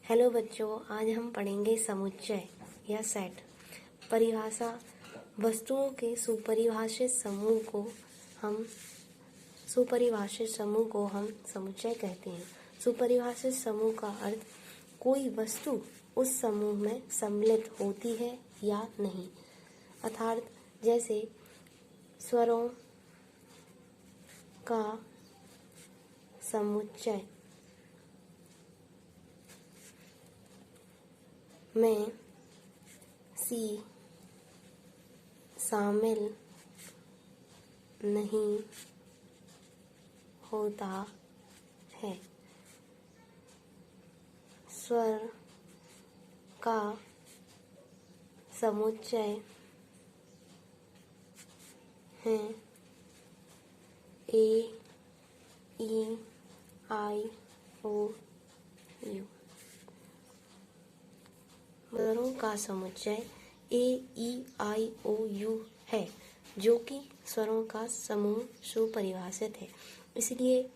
Hello बच्चों, आज हम पढ़ेंगे समुच्चय या सेट। परिभाषा। वस्तुओं के सुपरिभाषित समूह को हम समुच्चय कहते हैं। सुपरिभाषित समूह का अर्थ कोई वस्तु उस समूह में सम्मिलित होती है या नहीं। अर्थात जैसे स्वरों का समुच्चय में सी शामिल नहीं होता है। स्वर का समुच्चय है ए, ई, आई, ओ, यू। स्वरों का समुच्चय ए, ई, आई, ओ, यू है, जो कि स्वरों का समूह सुपरिभाषित है, इसलिए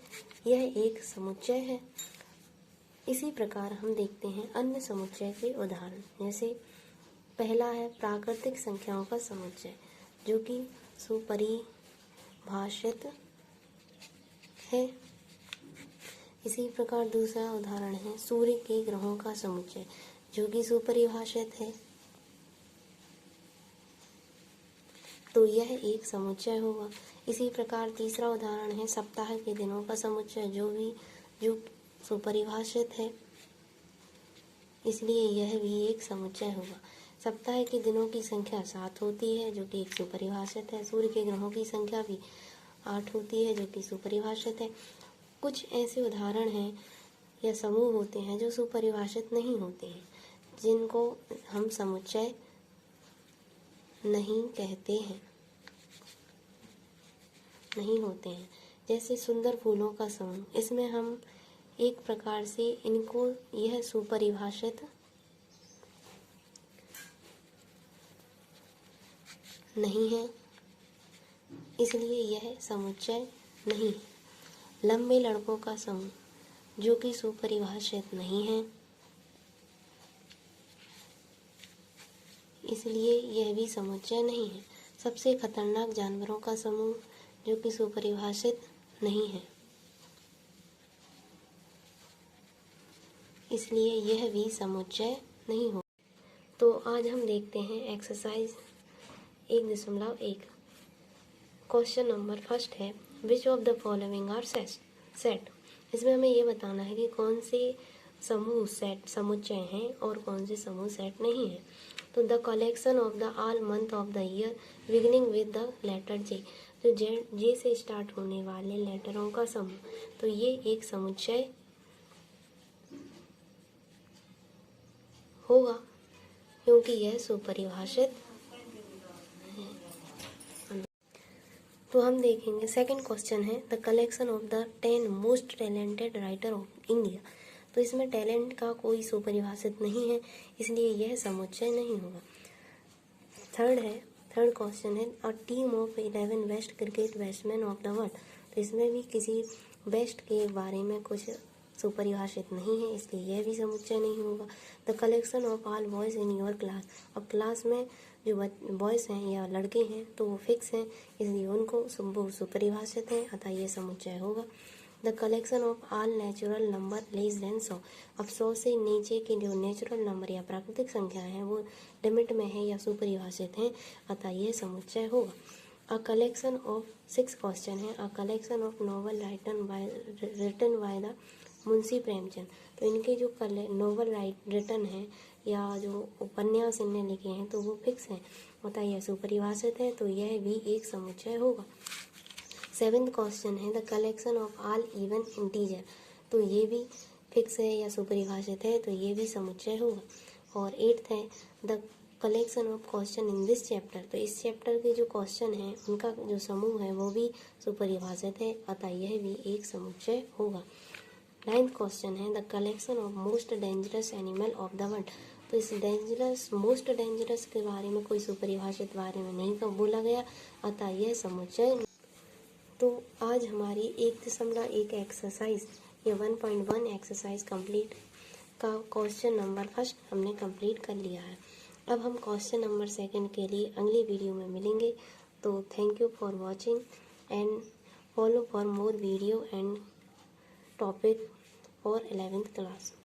यह एक समुच्चय है। इसी प्रकार हम देखते हैं अन्य समुच्चय के उदाहरण। जैसे पहला है प्राकृतिक संख्याओं का समुच्चय, जो कि सुपरिभाषित है। इसी प्रकार दूसरा उदाहरण है सूर्य के ग्रहों का समुच्चय, जो कि सुपरिभाषित है, तो यह एक समुच्चय होगा। इसी प्रकार तीसरा उदाहरण है सप्ताह के दिनों का समुच्चय, जो सुपरिभाषित है, इसलिए यह भी एक समुच्चय होगा। सप्ताह के दिनों की संख्या 7 होती है, जो कि एक सुपरिभाषित है। सूर्य के ग्रहों की संख्या भी 8 होती है, जो कि सुपरिभाषित है। कुछ ऐसे उदाहरण हैं या समूह होते हैं जो सुपरिभाषित नहीं होते हैं, जिनको हम समुच्चय नहीं कहते हैं, नहीं होते हैं। जैसे सुंदर फूलों का समूह, इसमें हम एक प्रकार से इनको यह सुपरिभाषित नहीं है, इसलिए यह समुच्चय नहीं है। लंबे लड़कों का समूह, जो कि सुपरिभाषित नहीं है, इसलिए यह भी समुच्चय नहीं है। सबसे खतरनाक जानवरों का समूह, जो कि सुपरिभाषित नहीं है, इसलिए यह भी समुच्चय नहीं हो। तो आज हम देखते हैं एक्सरसाइज 1.1। क्वेश्चन नंबर फर्स्ट है which of the following are set. इसमें हमें ये बताना है कि कौन से समूह सेट समुच्चय हैं और कौन से समूह सेट नहीं है। तो the collection of the all month of the year beginning with the letter J, तो जे से स्टार्ट होने वाले लेटरों का समूह, तो ये एक समुच्चय होगा, क्योंकि यह सुपरिभाषित है। तो हम देखेंगे सेकंड क्वेश्चन है the collection of the 10 most talented writer of India. तो इसमें टैलेंट का कोई सुपरिभाषित नहीं है, इसलिए यह समुच्चय नहीं होगा। थर्ड क्वेश्चन है a team of 11 best cricket batsman of the world. तो इसमें भी किसी बेस्ट के बारे में कुछ सुपरिभाषित नहीं है, इसलिए यह भी समुच्चय नहीं होगा। The collection of all boys in your class. अब क्लास में जो बॉयज़ हैं या लड़के हैं तो वो फिक्स हैं, इसलिए उनको सुपरिभाषित है, अतः यह समुच्चय होगा। The collection of all natural number less than 100। अब 100 से नीचे के जो नेचुरल नंबर या प्राकृतिक संख्या है वो लिमिट में है या सुपरिभाषित हैं, अतः यह समुच्चय होगा। अ कलेक्शन ऑफ 6 क्वेश्चन है a collection of novel written by the Munshi Premchand. तो इनके जो नॉवल रिटन है या जो उपन्यास इनने लिखे हैं तो वो फिक्स हैं, अतः यह सुपरिभाषित है, तो यह भी एक समुच्चय होगा। 7th क्वेश्चन है the collection of all even integer. तो ये भी फिक्स है या सुपरिभाषित है, तो ये भी समुच्चय होगा। और 8th है the collection of question in this chapter. तो इस चैप्टर के जो क्वेश्चन हैं उनका जो समूह है वो भी सुपरिभाषित है, अतः यह भी एक समुच्चय होगा। 9th क्वेश्चन है the collection of most dangerous animal of the world. तो इस मोस्ट डेंजरस के बारे में कोई सुपरिभाषित बारे में नहीं बोला गया, अतः यह समुच्चय। तो आज हमारी 1.1 एक्सरसाइज या 1.1 एक्सरसाइज कंप्लीट का क्वेश्चन नंबर फर्स्ट हमने कंप्लीट कर लिया है। अब हम क्वेश्चन नंबर सेकंड के लिए अगली वीडियो में मिलेंगे। तो thank you for watching and follow for more video and topic for 11th class.